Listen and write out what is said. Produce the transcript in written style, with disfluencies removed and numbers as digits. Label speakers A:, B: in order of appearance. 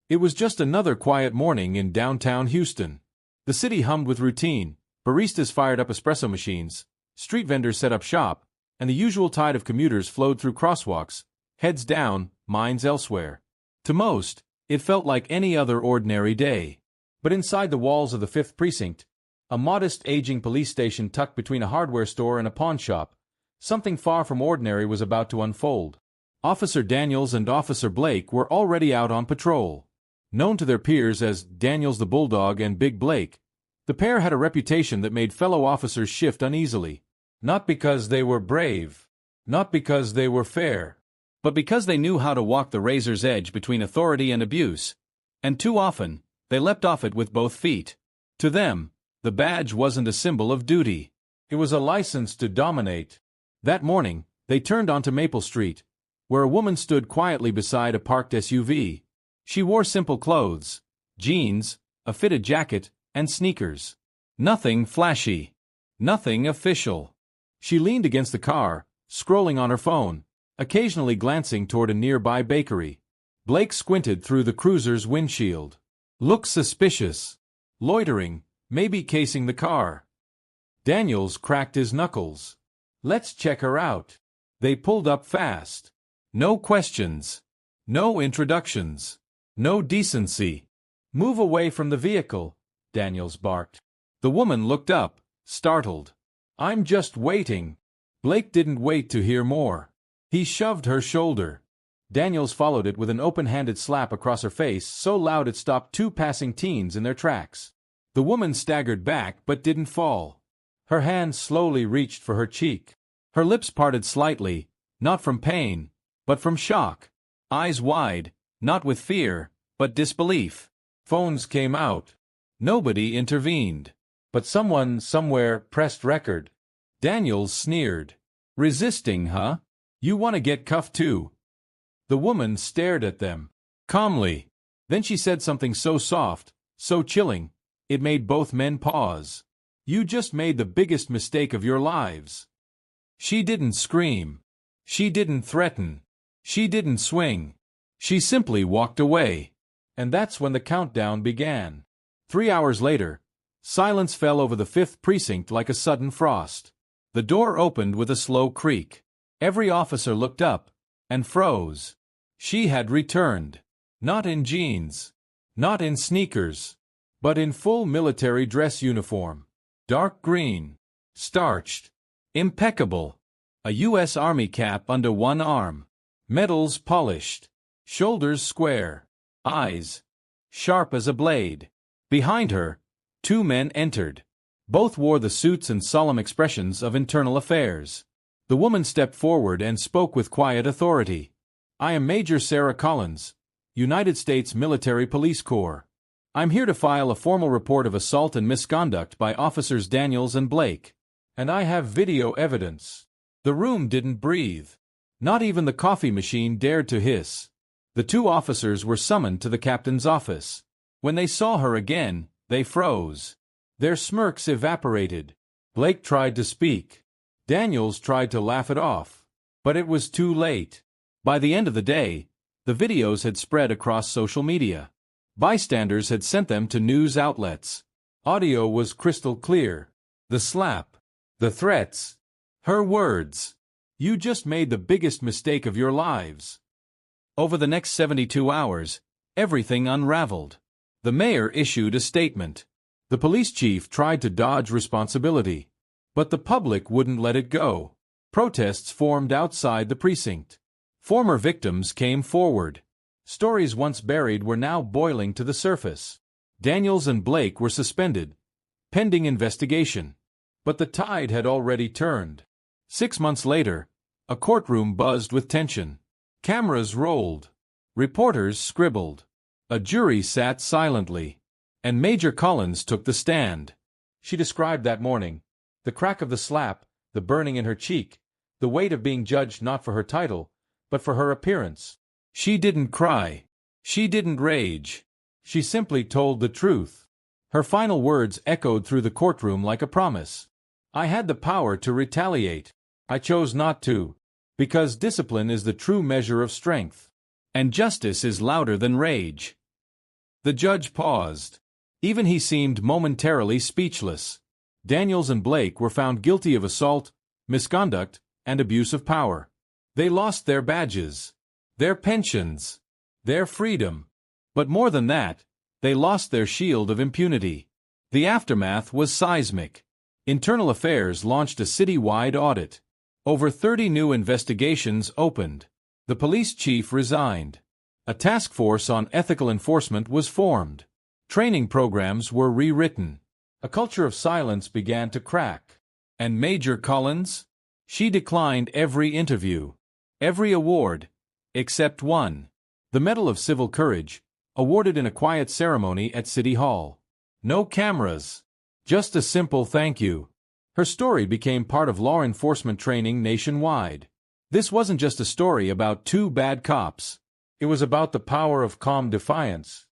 A: It was just another quiet morning in downtown Houston. The city hummed with routine, baristas fired up espresso machines, street vendors set up shop, and the usual tide of commuters flowed through crosswalks, heads down, minds elsewhere. To most, it felt like any other ordinary day. But inside the walls of the 5th Precinct, a modest, aging police station tucked between a hardware store and a pawn shop, something far from ordinary was about to unfold. Officer Daniels and Officer Blake were already out on patrol. Known to their peers as Daniels the Bulldog and Big Blake, the pair had a reputation that made fellow officers shift uneasily. Not because they were brave, not because they were fair, but because they knew how to walk the razor's edge between authority and abuse, and too often, they leapt off it with both feet. To them, the badge wasn't a symbol of duty. It was a license to dominate. That morning, they turned onto Maple Street, where a woman stood quietly beside a parked SUV. She wore simple clothes, jeans, a fitted jacket, and sneakers. Nothing flashy. Nothing official. She leaned against the car, scrolling on her phone, occasionally glancing toward a nearby bakery. Blake squinted through the cruiser's windshield. Looked suspicious. Loitering, maybe casing the car. Daniels cracked his knuckles. Let's check her out. They pulled up fast. No questions. No introductions. No decency. Move away from the vehicle, Daniels barked. The woman looked up, startled. I'm just waiting. Blake didn't wait to hear more. He shoved her shoulder. Daniels followed it with an open-handed slap across her face so loud it stopped 2 passing teens in their tracks. The woman staggered back but didn't fall. Her hand slowly reached for her cheek. Her lips parted slightly, not from pain, but from shock. Eyes wide, not with fear, but disbelief. Phones came out. Nobody intervened. But someone somewhere pressed record. Daniels sneered. Resisting, huh? You want to get cuffed too? The woman stared at them, calmly. Then she said something so soft, so chilling, it made both men pause. You just made the biggest mistake of your lives. She didn't scream. She didn't threaten. She didn't swing. She simply walked away. And that's when the countdown began. 3 hours later, silence fell over the 5th Precinct like a sudden frost. The door opened with a slow creak. Every officer looked up and froze. She had returned. Not in jeans. Not in sneakers. But in full military dress uniform. Dark green. Starched. Impeccable. A U.S. Army cap under one arm. Medals polished. Shoulders square. Eyes sharp as a blade. Behind her, 2 men entered. Both wore the suits and solemn expressions of internal affairs. The woman stepped forward and spoke with quiet authority. I am Major Sarah Collins, United States Military Police Corps. I'm here to file a formal report of assault and misconduct by Officers Daniels and Blake. And I have video evidence. The room didn't breathe. Not even the coffee machine dared to hiss. The 2 officers were summoned to the captain's office. When they saw her again, they froze. Their smirks evaporated. Blake tried to speak. Daniels tried to laugh it off. But it was too late. By the end of the day, the videos had spread across social media. Bystanders had sent them to news outlets. Audio was crystal clear. The slap. The threats. Her words. You just made the biggest mistake of your lives. Over the next 72 hours, everything unraveled. The mayor issued a statement. The police chief tried to dodge responsibility. But the public wouldn't let it go. Protests formed outside the precinct. Former victims came forward. Stories once buried were now boiling to the surface. Daniels and Blake were suspended, pending investigation. But the tide had already turned. 6 months later, a courtroom buzzed with tension. Cameras rolled. Reporters scribbled. A jury sat silently. And Major Collins took the stand. She described that morning. The crack of the slap, the burning in her cheek, the weight of being judged not for her title, but for her appearance. She didn't cry. She didn't rage. She simply told the truth. Her final words echoed through the courtroom like a promise. I had the power to retaliate. I chose not to. Because discipline is the true measure of strength. And justice is louder than rage. The judge paused. Even he seemed momentarily speechless. Daniels and Blake were found guilty of assault, misconduct, and abuse of power. They lost their badges, their pensions, their freedom. But more than that, they lost their shield of impunity. The aftermath was seismic. Internal Affairs launched a citywide audit. Over 30 new investigations opened. The police chief resigned. A task force on ethical enforcement was formed. Training programs were rewritten. A culture of silence began to crack. And Major Collins? She declined every interview, every award, except one. The Medal of Civil Courage, awarded in a quiet ceremony at City Hall. No cameras. Just a simple thank you. Her story became part of law enforcement training nationwide. This wasn't just a story about two bad cops. It was about the power of calm defiance,